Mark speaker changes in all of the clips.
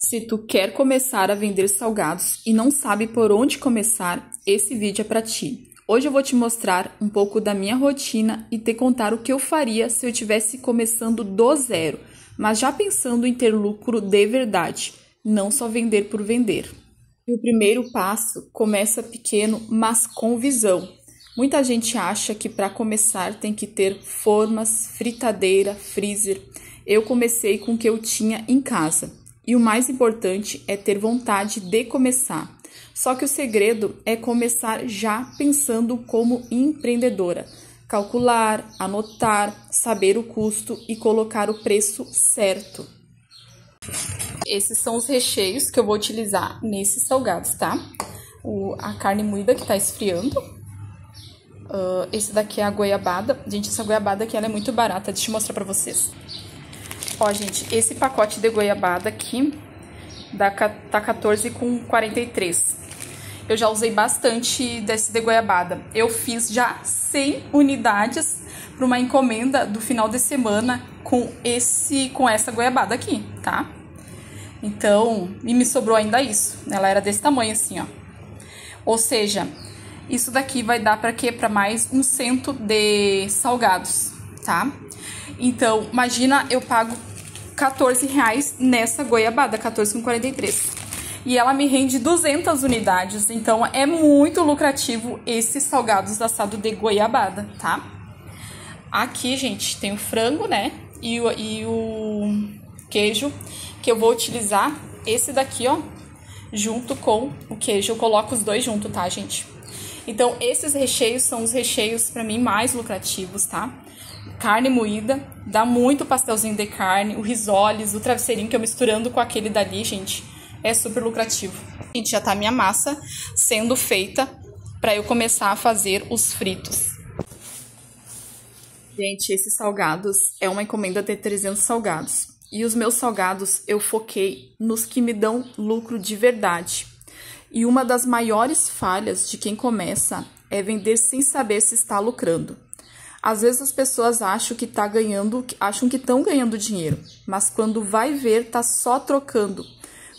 Speaker 1: Se tu quer começar a vender salgados e não sabe por onde começar, esse vídeo é para ti. Hoje eu vou te mostrar um pouco da minha rotina e te contar o que eu faria se eu estivesse começando do zero, mas já pensando em ter lucro de verdade, não só vender por vender. E o primeiro passo começa pequeno, mas com visão. Muita gente acha que para começar tem que ter formas, fritadeira, freezer. Eu comecei com o que eu tinha em casa. E o mais importante é ter vontade de começar. Só que o segredo é começar já pensando como empreendedora. Calcular, anotar, saber o custo e colocar o preço certo. Esses são os recheios que eu vou utilizar nesses salgados, tá? A carne moída que tá esfriando. Esse daqui é a goiabada. Gente, essa goiabada aqui ela é muito barata. Deixa eu mostrar pra vocês. Ó, gente, esse pacote de goiabada aqui tá 14,43. Eu já usei bastante desse de goiabada. Eu fiz já 100 unidades para uma encomenda do final de semana com essa goiabada aqui, tá? Então, e me sobrou ainda isso. Ela era desse tamanho assim, ó. Ou seja, isso daqui vai dar para quê? Para mais um cento de salgados, tá? Então, imagina, eu pago R$14 nessa goiabada, 14,43. E ela me rende 200 unidades, então é muito lucrativo esses salgados assado de goiabada, tá? Aqui, gente, tem o frango, né? E o queijo, que eu vou utilizar esse daqui, ó, junto com o queijo. Eu coloco os dois junto, tá, gente? Então, esses recheios são os recheios, pra mim, mais lucrativos, tá? Carne moída, dá muito pastelzinho de carne, o risoles, o travesseirinho que eu misturando com aquele dali, gente, é super lucrativo. Gente, já tá minha massa sendo feita pra eu começar a fazer os fritos. Gente, esses salgados é uma encomenda de 300 salgados. E os meus salgados eu foquei nos que me dão lucro de verdade. E uma das maiores falhas de quem começa é vender sem saber se está lucrando. Às vezes as pessoas acham que estão ganhando dinheiro, mas quando vai ver, tá só trocando.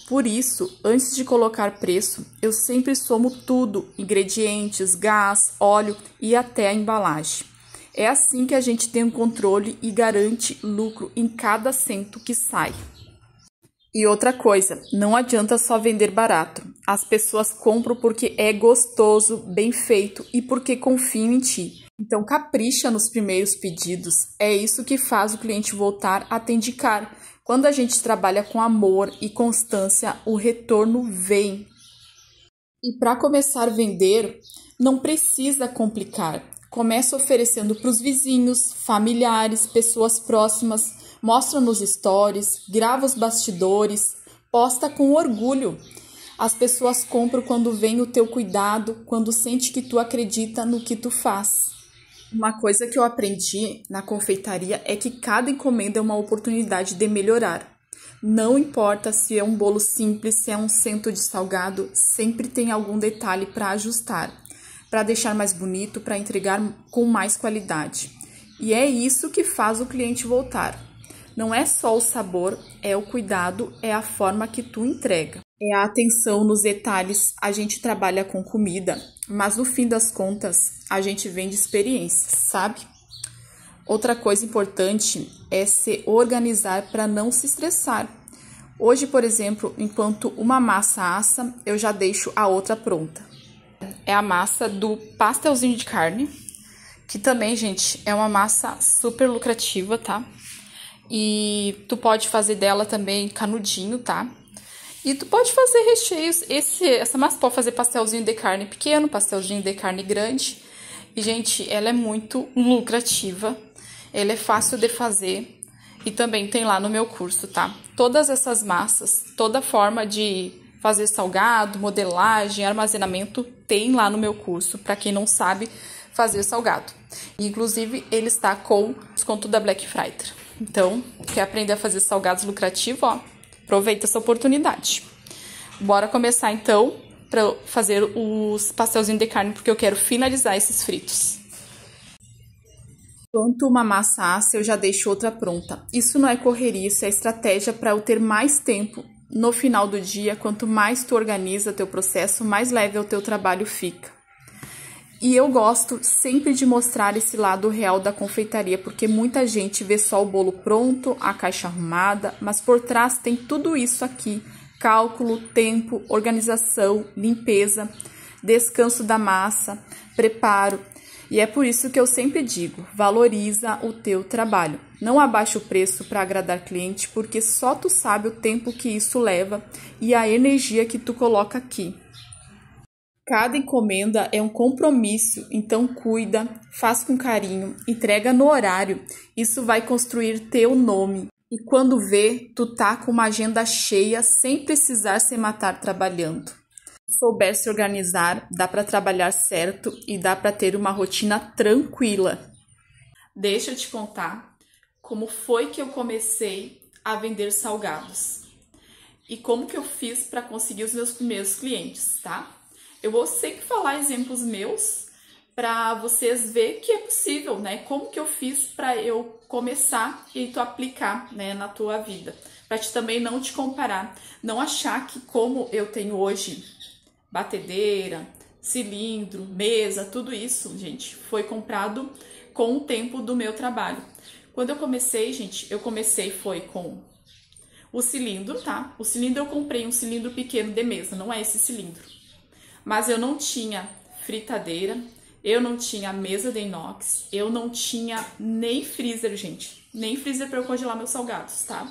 Speaker 1: Por isso, antes de colocar preço, eu sempre somo tudo, ingredientes, gás, óleo e até a embalagem. É assim que a gente tem um controle e garante lucro em cada cento que sai. E outra coisa, não adianta só vender barato. As pessoas compram porque é gostoso, bem feito e porque confiam em ti. Então capricha nos primeiros pedidos, é isso que faz o cliente voltar a te indicar. Quando a gente trabalha com amor e constância, o retorno vem. E para começar a vender, não precisa complicar. Começa oferecendo para os vizinhos, familiares, pessoas próximas, mostra nos stories, grava os bastidores, posta com orgulho. As pessoas compram quando vem o teu cuidado, quando sente que tu acredita no que tu faz. Uma coisa que eu aprendi na confeitaria é que cada encomenda é uma oportunidade de melhorar. Não importa se é um bolo simples, se é um cento de salgado, sempre tem algum detalhe para ajustar, para deixar mais bonito, para entregar com mais qualidade. E é isso que faz o cliente voltar. Não é só o sabor, é o cuidado, é a forma que tu entrega. É a atenção nos detalhes. A gente trabalha com comida, mas no fim das contas, a gente vende experiências, sabe? Outra coisa importante é se organizar para não se estressar. Hoje, por exemplo, enquanto uma massa assa, eu já deixo a outra pronta. É a massa do pastelzinho de carne, que também, gente, é uma massa super lucrativa, tá? E tu pode fazer dela também canudinho, tá? E tu pode fazer recheios, essa massa pode fazer pastelzinho de carne pequeno, pastelzinho de carne grande. E, gente, ela é muito lucrativa, ela é fácil de fazer e também tem lá no meu curso, tá? Todas essas massas, toda forma de fazer salgado, modelagem, armazenamento, tem lá no meu curso, para quem não sabe fazer salgado. Inclusive, ele está com desconto da Black Friday. Então, quer aprender a fazer salgados lucrativos, ó? Aproveita essa oportunidade. Bora começar então para fazer os pastelzinhos de carne, porque eu quero finalizar esses fritos. Enquanto uma massa assa, eu já deixo outra pronta. Isso não é correria, isso é estratégia para eu ter mais tempo no final do dia, quanto mais tu organiza teu processo, mais leve o teu trabalho fica. E eu gosto sempre de mostrar esse lado real da confeitaria, porque muita gente vê só o bolo pronto, a caixa arrumada, mas por trás tem tudo isso aqui: cálculo, tempo, organização, limpeza, descanso da massa, preparo. E é por isso que eu sempre digo: valoriza o teu trabalho. Não abaixe o preço para agradar cliente, porque só tu sabe o tempo que isso leva e a energia que tu coloca aqui. Cada encomenda é um compromisso, então cuida, faz com carinho, entrega no horário. Isso vai construir teu nome. E quando vê, tu tá com uma agenda cheia sem precisar se matar trabalhando. Se souber se organizar, dá para trabalhar certo e dá para ter uma rotina tranquila. Deixa eu te contar como foi que eu comecei a vender salgados e como que eu fiz para conseguir os meus primeiros clientes, tá? Eu vou sempre falar exemplos meus para vocês verem que é possível, né? Como que eu fiz para eu começar e tu aplicar, né, na tua vida. Para te também não te comparar, não achar que como eu tenho hoje batedeira, cilindro, mesa, tudo isso, gente, foi comprado com o tempo do meu trabalho. Quando eu comecei, gente, foi com o cilindro, tá? O cilindro eu comprei um cilindro pequeno de mesa, não é esse cilindro. Mas eu não tinha fritadeira, eu não tinha mesa de inox, eu não tinha nem freezer, gente. Nem freezer para eu congelar meus salgados, tá?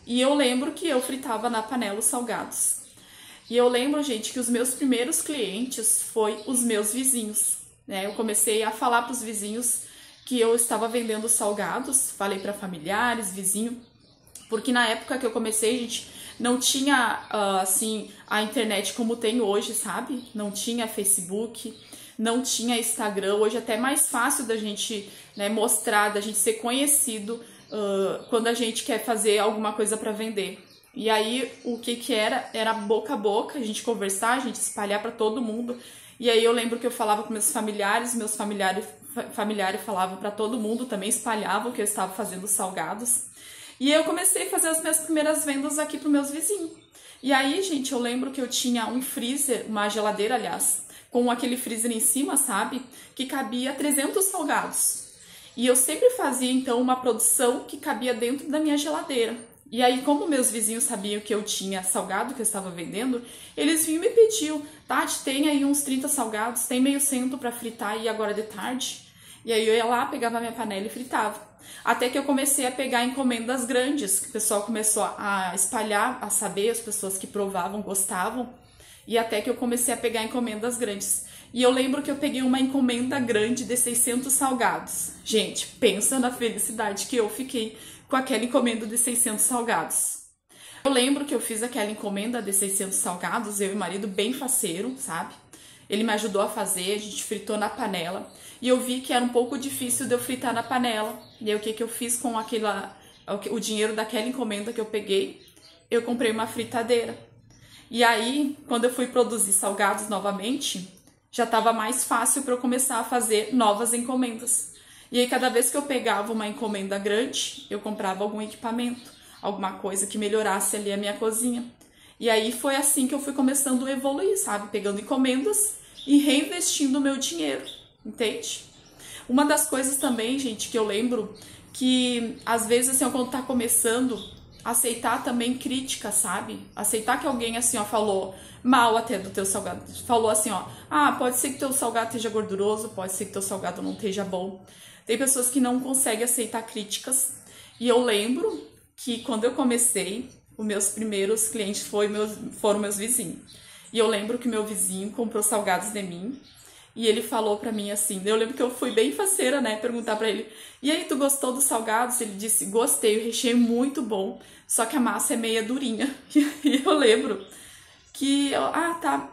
Speaker 1: E eu lembro que eu fritava na panela os salgados. E eu lembro, gente, que os meus primeiros clientes foi os meus vizinhos, né? Eu comecei a falar para os vizinhos que eu estava vendendo salgados, falei para familiares, vizinho, porque na época que eu comecei, gente, não tinha, assim, a internet como tem hoje, sabe? Não tinha Facebook, não tinha Instagram. Hoje é até mais fácil da gente, né, mostrar, da gente ser conhecido quando a gente quer fazer alguma coisa para vender. E aí, o que era? Era boca a boca, a gente conversar, a gente espalhar para todo mundo. E aí eu lembro que eu falava com meus familiares falavam para todo mundo, também espalhavam que eu estava fazendo salgados. E eu comecei a fazer as minhas primeiras vendas aqui para os meus vizinhos. E aí, gente, eu lembro que eu tinha um freezer, uma geladeira, aliás, com aquele freezer em cima, sabe? Que cabia 300 salgados. E eu sempre fazia, então, uma produção que cabia dentro da minha geladeira. E aí, como meus vizinhos sabiam que eu tinha salgado que eu estava vendendo, eles vinham e me pediam: Tati, tem aí uns 30 salgados, tem meio cento para fritar aí agora de tarde? E aí eu ia lá, pegava a minha panela e fritava. Até que eu comecei a pegar encomendas grandes, que o pessoal começou a espalhar, a saber, as pessoas que provavam, gostavam, e até que eu comecei a pegar encomendas grandes. E eu lembro que eu peguei uma encomenda grande de 600 salgados. Gente, pensa na felicidade que eu fiquei com aquela encomenda de 600 salgados. Eu lembro que eu fiz aquela encomenda de 600 salgados, eu e o marido bem faceiro, sabe? Ele me ajudou a fazer, a gente fritou na panela. E eu vi que era um pouco difícil de eu fritar na panela. E aí o que eu fiz com o dinheiro daquela encomenda que eu peguei? Eu comprei uma fritadeira. E aí, quando eu fui produzir salgados novamente, já estava mais fácil para eu começar a fazer novas encomendas. E aí, cada vez que eu pegava uma encomenda grande, eu comprava algum equipamento, alguma coisa que melhorasse ali a minha cozinha. E aí foi assim que eu fui começando a evoluir, sabe? Pegando encomendas e reinvestindo o meu dinheiro, entende? Uma das coisas também, gente, que eu lembro que às vezes, assim, quando tá começando, aceitar também crítica, sabe? Aceitar que alguém, assim, ó, falou mal até do teu salgado. Falou assim, ó, pode ser que teu salgado esteja gorduroso, pode ser que teu salgado não esteja bom. Tem pessoas que não conseguem aceitar críticas. E eu lembro que quando eu comecei, os meus primeiros clientes foram meus vizinhos. E eu lembro que meu vizinho comprou salgados de mim. E ele falou pra mim assim, eu lembro que eu fui bem faceira, né, perguntar pra ele: e aí, tu gostou dos salgados? Ele disse: gostei, o recheio é muito bom, só que a massa é meia durinha. E eu lembro que, tá,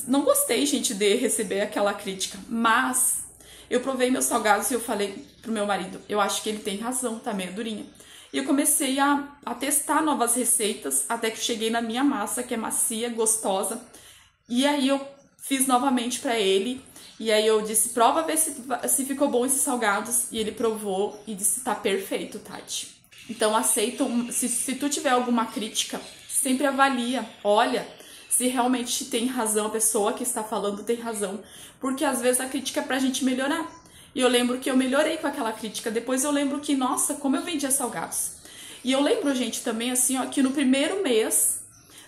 Speaker 1: não gostei, gente, de receber aquela crítica, mas eu provei meus salgados e eu falei pro meu marido: eu acho que ele tem razão, tá meia durinha. E eu comecei a testar novas receitas, até que cheguei na minha massa, que é macia, gostosa. E aí eu fiz novamente pra ele, e aí eu disse: prova, ver se ficou bom esses salgados. E ele provou e disse: tá perfeito, Tati. Então aceita, se tu tiver alguma crítica, Sempre avalia, olha se realmente tem razão, a pessoa que está falando tem razão, porque às vezes a crítica é pra gente melhorar. E eu lembro que eu melhorei com aquela crítica, depois eu lembro que, nossa, como eu vendia salgados. E eu lembro, gente, também assim, ó, que no primeiro mês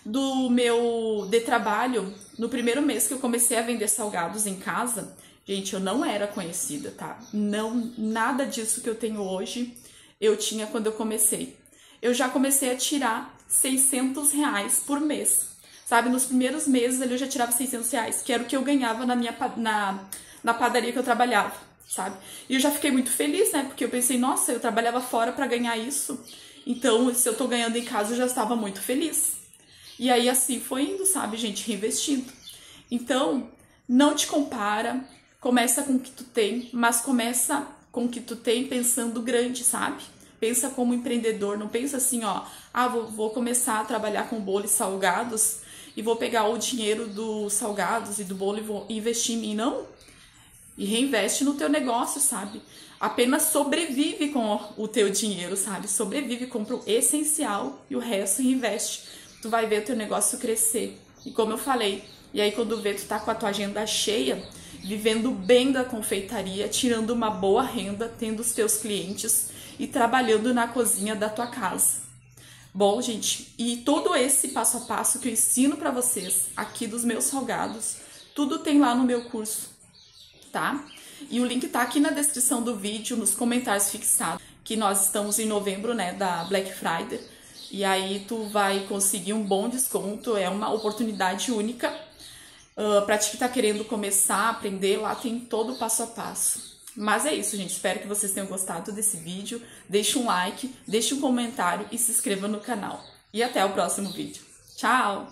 Speaker 1: do meu de trabalho, no primeiro mês que eu comecei a vender salgados em casa, gente, eu não era conhecida, tá? Não, nada disso que eu tenho hoje, eu tinha quando eu comecei. Eu já comecei a tirar R$600 por mês, sabe? Nos primeiros meses ali eu já tirava R$600, que era o que eu ganhava na padaria que eu trabalhava, sabe? E eu já fiquei muito feliz, né? Porque eu pensei, nossa, eu trabalhava fora pra ganhar isso, então se eu tô ganhando em casa eu já estava muito feliz. E aí assim foi indo, sabe, gente, reinvestindo. Então, não te compara, começa com o que tu tem, mas começa com o que tu tem pensando grande, sabe? Pensa como empreendedor, não pensa assim, ó, vou começar a trabalhar com bolo e salgados e vou pegar o dinheiro dos salgados e do bolo e vou investir em mim, não. E reinveste no teu negócio, sabe? Apenas sobrevive com o teu dinheiro, sabe? Sobrevive, compra o essencial e o resto reinveste. Tu vai ver o teu negócio crescer. E como eu falei, e aí quando vê tu tá com a tua agenda cheia, vivendo bem da confeitaria, tirando uma boa renda, tendo os teus clientes e trabalhando na cozinha da tua casa. Bom, gente, e todo esse passo a passo que eu ensino pra vocês aqui dos meus salgados, tudo tem lá no meu curso, tá? E o link tá aqui na descrição do vídeo, nos comentários fixados, que nós estamos em novembro, né, da Black Friday. E aí tu vai conseguir um bom desconto, é uma oportunidade única. Pra ti que tá querendo começar a aprender, lá tem todo o passo a passo. Mas é isso, gente. Espero que vocês tenham gostado desse vídeo. Deixe um like, deixe um comentário e se inscreva no canal. E até o próximo vídeo. Tchau!